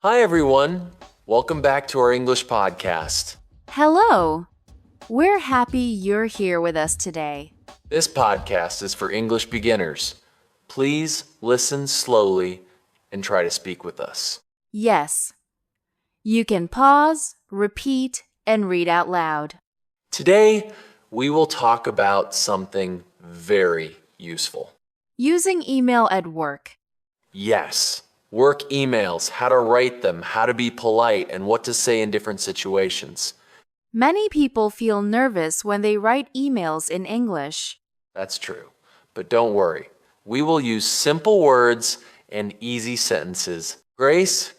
Hi, everyone. Welcome back to our English podcast. Hello. We're happy you're here with us today. This podcast is for English beginners. Please listen slowly and try to speak with us. Yes. You can pause, repeat, and read out loud. Today, we will talk about something very useful. Using email at work. Yes, work emails, how to write them, how to be polite, and what to say in different situations. Many people feel nervous when they write emails in English. That's true. But don't worry. We will use simple words and easy sentences. Grace,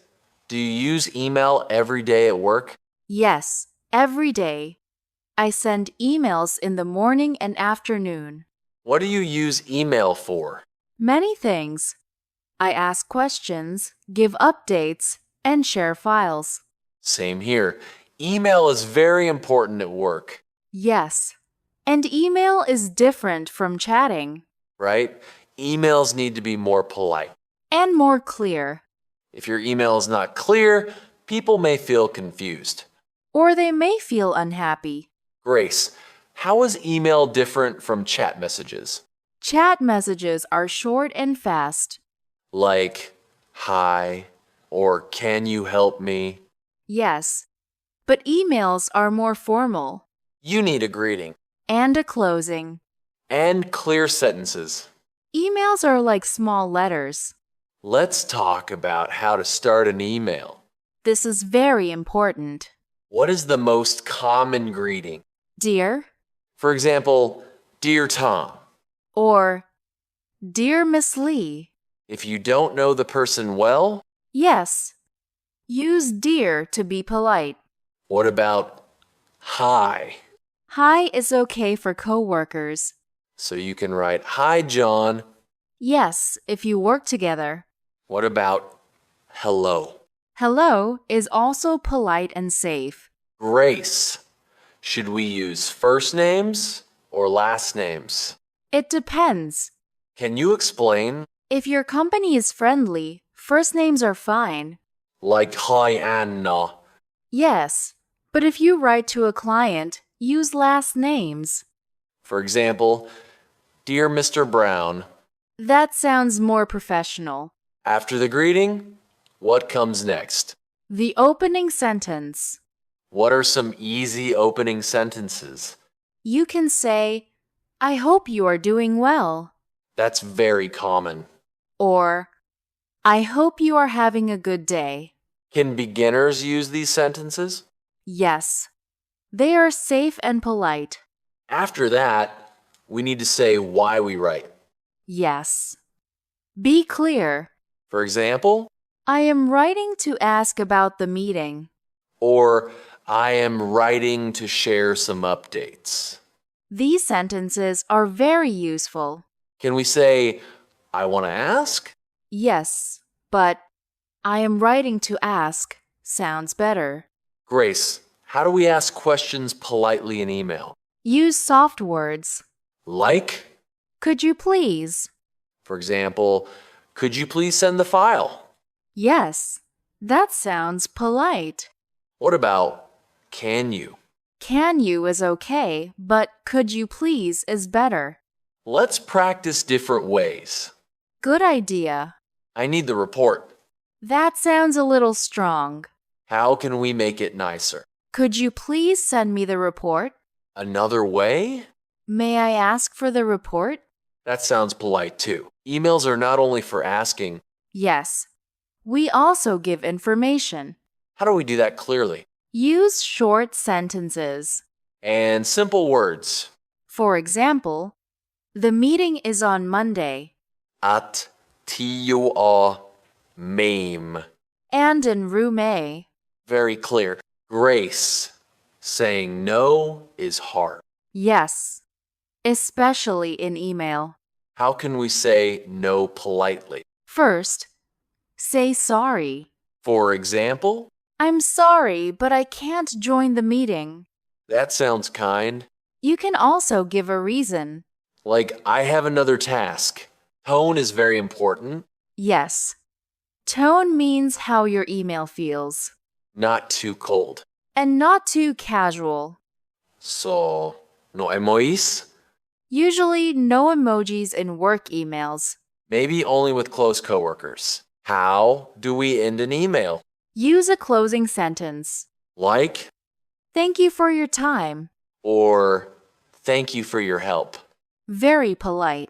do you use email every day at work? Yes, every day. I send emails in the morning and afternoon. What do you use email for? Many things. I ask questions, give updates, and share files. Same here. Email is very important at work. Yes. And email is different from chatting. Right? Emails need to be more polite. And more clear. If your email is not clear, people may feel confused. Or they may feel unhappy. Grace, how is email different from chat messages? Chat messages are short and fast. Like, hi, or can you help me? Yes. But emails are more formal. You need a greeting. And a closing. And clear sentences. Emails are like small letters. Let's talk about how to start an email. This is very important. What is the most common greeting? Dear. For example, Dear Tom. Or, Dear Miss Lee. If you don't know the person well, yes. Use dear to be polite. What about hi? Hi is okay for coworkers. So you can write, Hi, John. Yes, if you work together. What about hello? Hello is also polite and safe. Grace. Should we use first names or last names? It depends. Can you explain? If your company is friendly, first names are fine. Like, Hi, Anna. Yes, but if you write to a client, use last names. For example, Dear Mr. Brown. That sounds more professional. After the greeting, what comes next? The opening sentence. What are some easy opening sentences? You can say, I hope you are doing well. That's very common. Or, I hope you are having a good day. Can beginners use these sentences? Yes. They are safe and polite. After that, we need to say why we write. Yes. Be clear. For example, I am writing to ask about the meeting. Or I am writing to share some updates. These sentences are very useful. Can we say, I want to ask? Yes, but I am writing to ask sounds better. Grace, how do we ask questions politely in email? Use soft words. Like? Could you please? For example, could you please send the file? Yes, that sounds polite. What about can you? Can you is okay, but could you please is better. Let's practice different ways. Good idea. I need the report. That sounds a little strong. How can we make it nicer? Could you please send me the report? Another way? May I ask for the report? That sounds polite too. Emails are not only for asking. Yes. We also give information. How do we do that clearly? Use short sentences. And simple words. For example, the meeting is on Monday. At TUR meme. And in room A. Very clear. Grace. Saying no is hard. Yes. Especially in email. How can we say no politely? First, say sorry. For example, I'm sorry, but I can't join the meeting. That sounds kind. You can also give a reason. Like, I have another task. Tone is very important. Yes. Tone means how your email feels, Not too cold. and not too casual. So, no emojis? Usually, no emojis in work emails. Maybe only with close coworkers. How do we end an email? Use a closing sentence. Like, Thank you for your time. or thank you for your help. Very polite.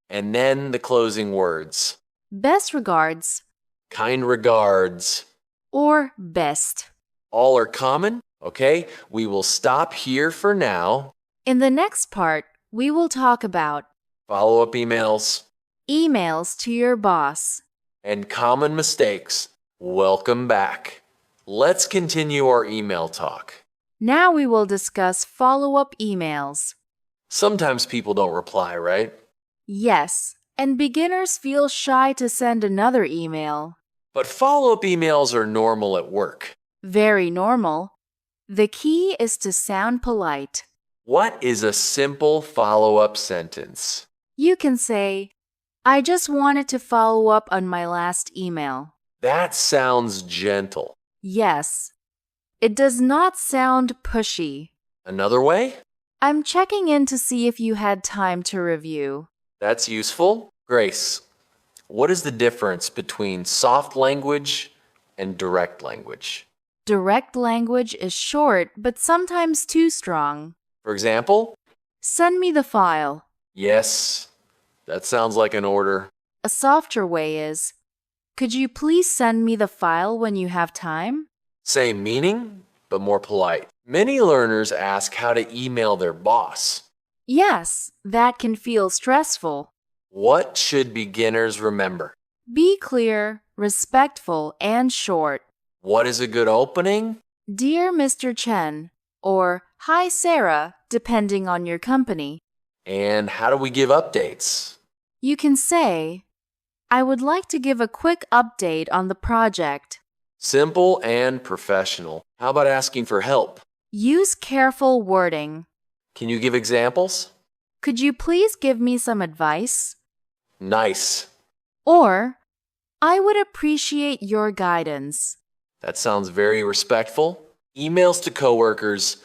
And then the closing words. Best regards, Kind regards. or best. All are common. Okay, we will stop here for now. In the next part, we will talk about Follow-up emails emails to your boss. and common mistakes. Welcome back. Let's continue our email talk. Now we will discuss follow-up emails. Sometimes people don't reply, right? Yes, and beginners feel shy to send another email. But follow-up emails are normal at work. Very normal. The key is to sound polite. What is a simple follow-up sentence? You can say, I just wanted to follow up on my last email. That sounds gentle. Yes. It does not sound pushy. Another way? I'm checking in to see if you had time to review. That's useful. Grace, what is the difference between soft language and direct language? Direct language is short but sometimes too strong. For example, Send me the file. yes, that sounds like an order. A softer way is, could you please send me the file when you have time? Same meaning, but more polite. Many learners ask how to email their boss. Yes, that can feel stressful. What should beginners remember? Be clear, respectful, and short. What is a good opening? Dear Mr. Chen, or Hi Sarah, depending on your company. And how do we give updates? You can say, I would like to give a quick update on the project. Simple and professional. How about asking for help? Use careful wording. Can you give examples? Could you please give me some advice? Nice. Or, I would appreciate your guidance. That sounds very respectful. Emails to coworkers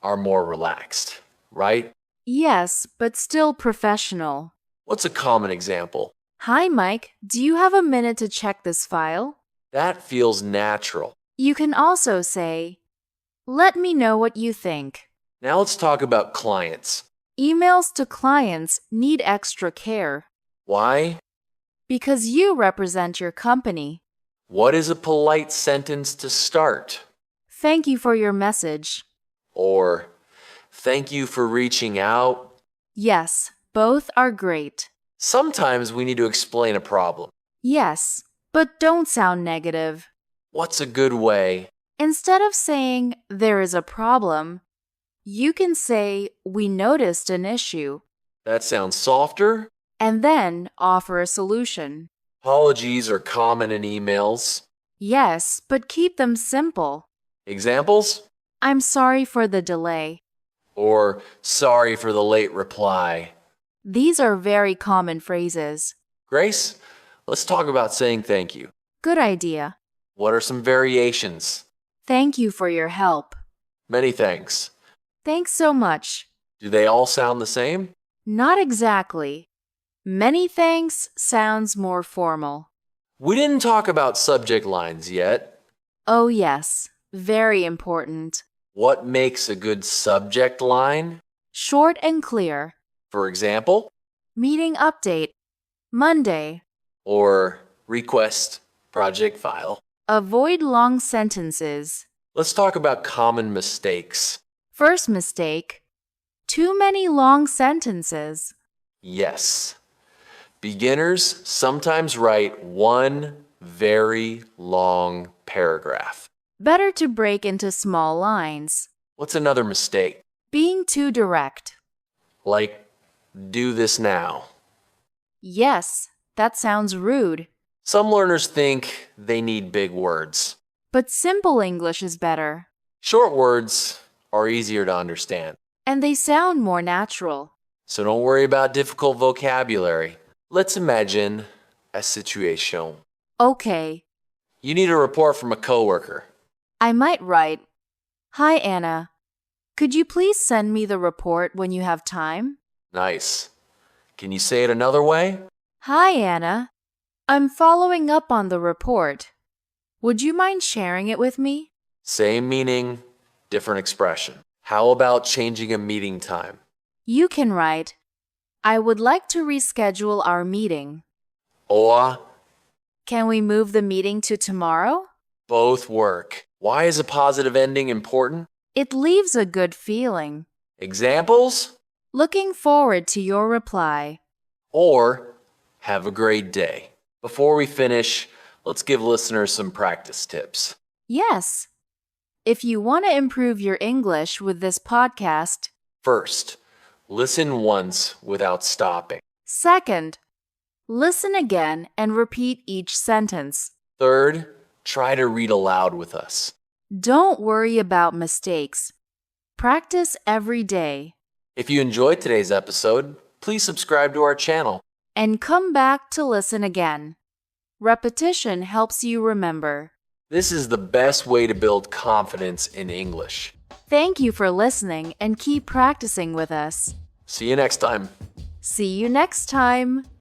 are more relaxed, right? Yes, but still professional. What's a common example? Hi, Mike. Do you have a minute to check this file? That feels natural. You can also say, let me know what you think. Now let's talk about clients. Emails to clients need extra care Why? because you represent your company. What is a polite sentence to start? Thank you for your message. Or, thank you for reaching out. Yes, both are great. Sometimes we need to explain a problem. Yes, but don't sound negative. What's a good way? Instead of saying, there is a problem, you can say, we noticed an issue, That sounds softer. and then offer a solution. Apologies are common in emails. Yes, but keep them simple. Examples? I'm sorry for the delay. Or, sorry for the late reply. These are very common phrases. Grace, let's talk about saying thank you. Good idea. What are some variations? Thank you for your help. Many thanks. Thanks so much. Do they all sound the same? Not exactly. Many thanks sounds more formal. We didn't talk about subject lines yet. Oh yes, very important. What makes a good subject line? Short and clear. For example, Meeting update. Monday. or request project file. Avoid long sentences. Let's talk about common mistakes. First mistake. Too many long sentences. Yes. Beginners sometimes write one very long paragraph. Better to break into small lines. What's another mistake? Being too direct. Like, do this now. Yes, that sounds rude. Some learners think they need big words. But simple English is better. Short words are easier to understand. And they sound more natural. So don't worry about difficult vocabulary. Let's imagine a situation. Okay, You need a report from a coworker. I might write, "Hi, Anna. Could you please send me the report when you have time?" Nice. Can you say it another way? Hi, Anna. I'm following up on the report. Would you mind sharing it with me? Same meaning, different expression. How about changing a meeting time? You can write, "I would like to reschedule our meeting." Or Can we move the meeting to tomorrow? both work. Why is a positive ending important? It leaves a good feeling. Examples? Looking forward to your reply. Or have a great day. Before we finish, let's give listeners some practice tips. Yes. If you want to improve your English with this podcast, First, listen once without stopping. second, listen again and repeat each sentence. Third, try to read aloud with us. Don't worry about mistakes. Practice every day. If you enjoyed today's episode, please subscribe to our channel. And come back to listen again. Repetition helps you remember. This is the best way to build confidence in English. Thank you for listening and keep practicing with us. See you next time. See you next time.